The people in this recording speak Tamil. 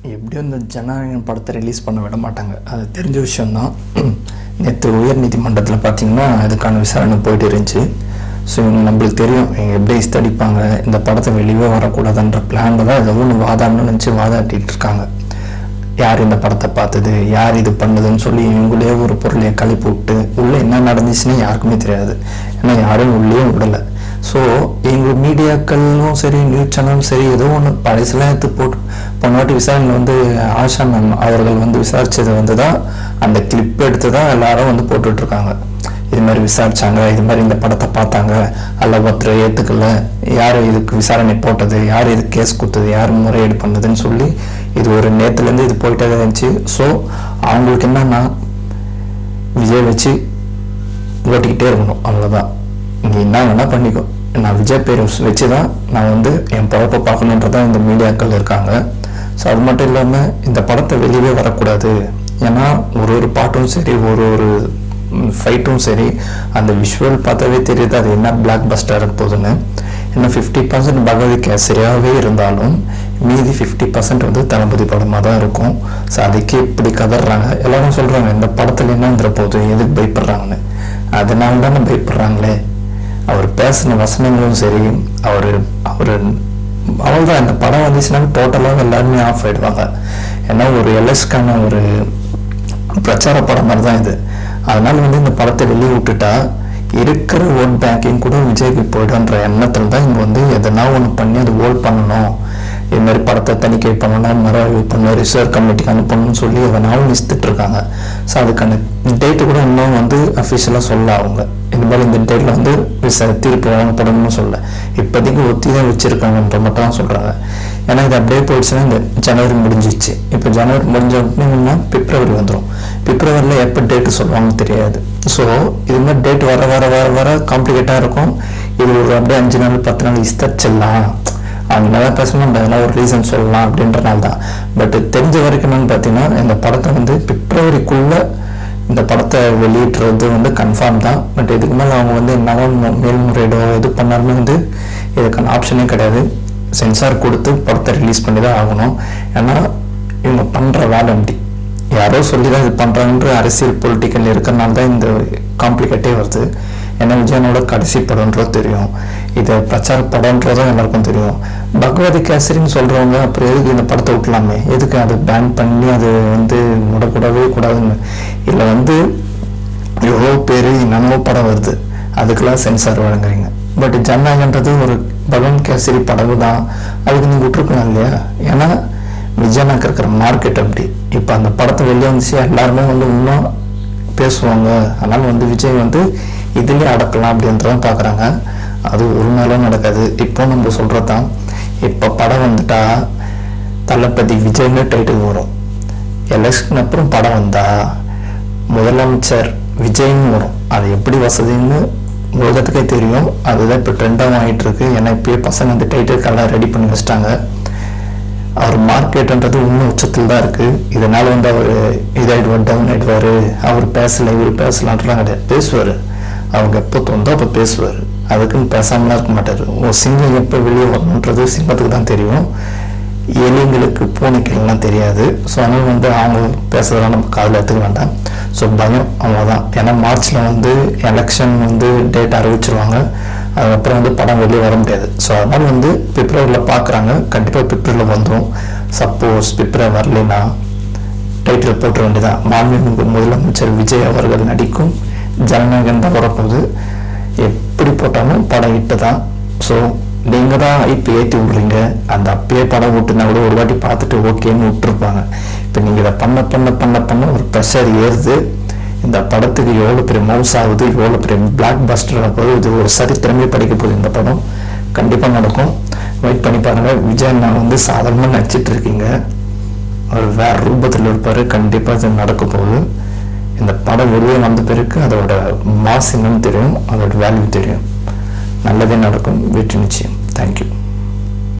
எப்படியும் இந்த ஜனநாயகன் படத்தை ரிலீஸ் பண்ண விட மாட்டாங்க, அது தெரிஞ்ச விஷயந்தான். நேற்று உயர் நீதிமன்றத்தில் பார்த்திங்கன்னா அதுக்கான விசாரணை போயிட்டு இருந்துச்சு. ஸோ நம்மளுக்கு தெரியும் எப்படி இஸ்தடிப்பாங்க, இந்த படத்தை வெளியே வரக்கூடாதுன்ற பிளானில் தான் ஏதோ ஒன்று வாதாடணும்னு நினச்சி வாதாட்டிகிட்டு இருக்காங்க. யார் இந்த படத்தை பார்த்தது, யார் இது பண்ணுதுன்னு சொல்லி இவங்களே ஒரு பொருளையை கழிப்பு விட்டு உள்ளே என்ன நடந்துச்சுன்னு யாருக்குமே தெரியாது, ஏன்னா யாரும் உள்ளே விடலை. ஸோ எங்கள் மீடியாக்களும் சரி, நியூஸ் சேனலும் சரி, ஏதோ ஒன்று பழசெல்லாம் எடுத்து போட்டு போனவாட்டி விசாரணை ஆஷா மேம் அவர்கள் விசாரித்தது தான் அந்த கிளிப் எடுத்து தான் எல்லாரும் போட்டுட்ருக்காங்க. இது மாதிரி விசாரிச்சாங்க, இது மாதிரி இந்த படத்தை பார்த்தாங்க, அல்ல ஒருத்தர் ஏற்றுக்கல, யார் இதுக்கு விசாரணை போட்டது, யார் இது கேஸ் கொடுத்தது, யார் முறையீடு பண்ணதுன்னு சொல்லி இது ஒரு நேரத்துலேருந்து இது போயிட்டே இருந்துச்சு. ஸோ அவங்களுக்கு என்னன்னா விஜய் வச்சு ஓட்டிக்கிட்டே இருக்கணும், அவ்வளோதான். நீ என்ன வேணால் பண்ணிக்கோ, நான் விஜய் பேர் வச்சு தான் நான் என் பழப்பை பார்க்கணுன்றதான் இந்த மீடியாக்கள் இருக்காங்க. ஸோ அது மட்டும் இல்லாமல் இந்த படத்தை வெளியே வரக்கூடாது, ஏன்னா ஒரு பாட்டும் சரி, ஒரு ஃபைட்டும் சரி, அந்த விஷுவல் பார்த்தாவே தெரியுது அது என்ன பிளாக் பஸ்டர் போகுதுன்னு. இன்னும் 50% பகவதி கேசரியாகவே இருந்தாலும் மீதி 50% தளபதி படமாக தான் இருக்கும். ஸோ அதுக்கே இப்படி கதறாங்க. எல்லாரும் சொல்கிறாங்க இந்த படத்தில் என்ன வந்துட போகுது, எதுக்கு பயப்படுறாங்கன்னு. அதனால தானே பயப்படுறாங்களே. அவர் பேசின வசனங்களும் சரி, அவர் அவ்வளோதான். இந்த படம் வந்துச்சுன்னா டோட்டலாக எல்லாருமே ஆஃப் ஆகிடுவாங்க. ஏன்னா ஒரு எலெக்ஷனுக்கான ஒரு பிரச்சார படம் மாதிரி தான் இது. அதனால இந்த படத்தை வெளியே விட்டுட்டா இருக்கிற ஓட் பேங்கிங் கூட விஜய்க்கு போய்டுன்ற எண்ணத்தில் தான் இங்கே எதனா ஒன்று பண்ணி அது ஓட் பண்ணணும், இது மாதிரி படத்தை தணிக்கை பண்ணணும், பண்ணணும், ரிசர்ச் கமிட்டிக்கு அனுப்பணும்னு சொல்லி எதனாலும் நிறுத்திட்டு இருக்காங்க. ஸோ அதுக்கான டேட்டு கூட இன்னும் அஃபிஷியலாக சொல்ல அவங்க இந்த மாதிரி இந்த டேட்டில் தீர்ப்பு வழங்கப்படணும்னு சொல்ல, இப்போதைக்கு ஒத்தி தான் வச்சுருக்காங்கன்ற மட்டும் தான் சொல்கிறாங்க. ஏன்னா இது அப்படியே போயிடுச்சுன்னா இந்த ஜனவரி முடிஞ்சிச்சு. இப்போ ஜனவரி முடிஞ்ச உடனே பிப்ரவரி வந்துடும். பிப்ரவரியில் எப்போ டேட்டு சொல்லுவாங்க தெரியாது. ஸோ இது மாதிரி டேட் வர வர வர வர காம்ப்ளிகேட்டாக இருக்கும். இது ஒரு அப்படியே 5 நாள் 10 நாள் இஸ்தச்சிடலாம், அவங்க நல்லா பேசணும், அதெல்லாம் ஒரு ரீசன் சொல்லலாம் அப்படின்றனால தான். பட் தெரிஞ்ச வரைக்கும் என்னன்னு பார்த்தீங்கன்னா இந்த படத்தை பிப்ரவரிக்குள்ளே இந்த படத்தை வெளியிட்டுறது கன்ஃபார்ம் தான். பட் இதுக்கு மேலே அவங்க என்னவோ மேல்முறையீடோ இது பண்ணாலுமே இதுக்கான ஆப்ஷனே கிடையாது. சென்சார் கொடுத்து படத்தை ரிலீஸ் பண்ணி தான் ஆகணும். ஏன்னா இவங்க பண்ணுற வேலை அப்படி யாரோ சொல்லி தான் இது பண்ணுறாங்கன்ற அரசியல் பொலிட்டிக்கல் இருக்கிறனால தான் இந்த காம்ப்ளிகேட்டே வருது. ஏன்னா விஜயனோட கடைசி படம்ன்றது தெரியும், இதை பிரச்சார படம்ன்றதும் எல்லாருக்கும் தெரியும். பகவதி கேசரின்னு சொல்கிறவங்க அப்புறம் எதுக்கு இந்த படத்தை விட்டலாமே, எதுக்கு அதை பேன் பண்ணி அது விடக்கூடவே கூடாதுன்னு. இதில் எவ்வளோ பேர் என்னென்னவோ படம் வருது, அதுக்கெல்லாம் சென்சார் வழங்குறீங்க. பட் ஜனநாயகன்றது ஒரு பகவன் கேசரி படம் தான், அதுக்கு நீங்கள் விட்டுருக்கலாம் இல்லையா? ஏன்னா விஜயனாக்கு இருக்கிற மார்க்கெட் அப்படி. இப்போ அந்த படத்தை வெளியே வந்துச்சு, எல்லாருமே இன்னும் பேசுவாங்க. அதனால் விஜய் இதுலேயே அடக்கலாம் அப்படின்றதான் பார்க்குறாங்க. அது ஒரு நாளும் நடக்காது. இப்போ நம்ம சொல்கிறது தான், இப்போ படம் வந்துட்டா தளபதி விஜய்னு டைட்டில் வரும். எலெக்ஷன் அப்புறம் படம் வந்தால் முதலமைச்சர் விஜய்னு வரும். அது எப்படி வசதின்னு உலகத்துக்கே தெரியும். அதுதான் இப்போ ட்ரெண்டாகவும் ஆகிட்டு இருக்கு. ஏன்னா இப்போயே பசங்க டைட்டிலுக்கெல்லாம் ரெடி பண்ணி வச்சிட்டாங்க. அவர் மார்க்கெட்டுன்றது இன்னும் உச்சத்தில் தான் இருக்குது. இதனால் அவர் இதாகிடுவார், டவுன் ஆகிடுவார், அவர் பேசலை இவர் பேசலான்லாம் கிடையாது. பேசுவார், அவங்க எப்போ தோந்தோ அப்போ பேசுவார். அதுக்குன்னு பேசாமலாம் இருக்க மாட்டார். ஒரு சிங்கம் எப்போ வெளியே வரணுன்றது சிங்கத்துக்கு தான் தெரியும், எலிங்களுக்கு பூனைக்கெல்லாம் தெரியாது. ஸோ அதனால் அவங்க பேசுறதெல்லாம் நம்ம காதில் எடுத்துக்க வேண்டாம். ஸோ பயம் அவ்வளோதான். ஏன்னா மார்ச்சில் எலெக்ஷன் டேட் அறிவிச்சிருவாங்க. அதுக்கப்புறம் படம் வெளியே வர முடியாது. ஸோ அதனால் பிப்ரவரியில் பார்க்குறாங்க. கண்டிப்பாக பிப்ரவரியில் வந்துடும். சப்போஸ் பிப்ரவரி வரலைன்னா டைட்டில் போட்டுற வேண்டியதான், மாண்புமிகு முதலமைச்சர் விஜய் அவர்கள் நடிக்கும் ஜனநாயகன் தான் வரப்போகுது. எப்படி போட்டாலும் படம் இட்டு தான். ஸோ நீங்கள் தான் இப்போ ஏற்றி விட்றீங்க. அந்த அப்பயே படம் விட்டுனா கூட ஒரு வாட்டி பார்த்துட்டு ஓகேன்னு விட்டுருப்பாங்க. இப்போ நீங்கள் இதை பண்ண பண்ண பண்ண பண்ண ஒரு ப்ரெஷர் ஏறுது. இந்த படத்துக்கு எவ்வளோ பெரிய மவுஸ் ஆகுது, எவ்வளோ பெரிய பிளாக் பஸ்டர் ஆகுது. இது ஒரு சரித்திரமே படிக்க போகுது. இந்த படம் கண்டிப்பாக நடக்கும். வெயிட் பண்ணி பாருங்கள். விஜய் நான் சாதாரணமாக நடிச்சிட்டு இருக்கீங்க, அவர் வேறு ரூபத்தில் இருப்பார். கண்டிப்பாக இது நடக்க போகுது. இந்த படம் வெளியே வந்த பிறகு அதோட மாஸ் என்னன்னு தெரியும், அதோட வேல்யூ தெரியும். நல்லதே நடக்கும், வெற்றி நிச்சயம். தேங்க்யூ.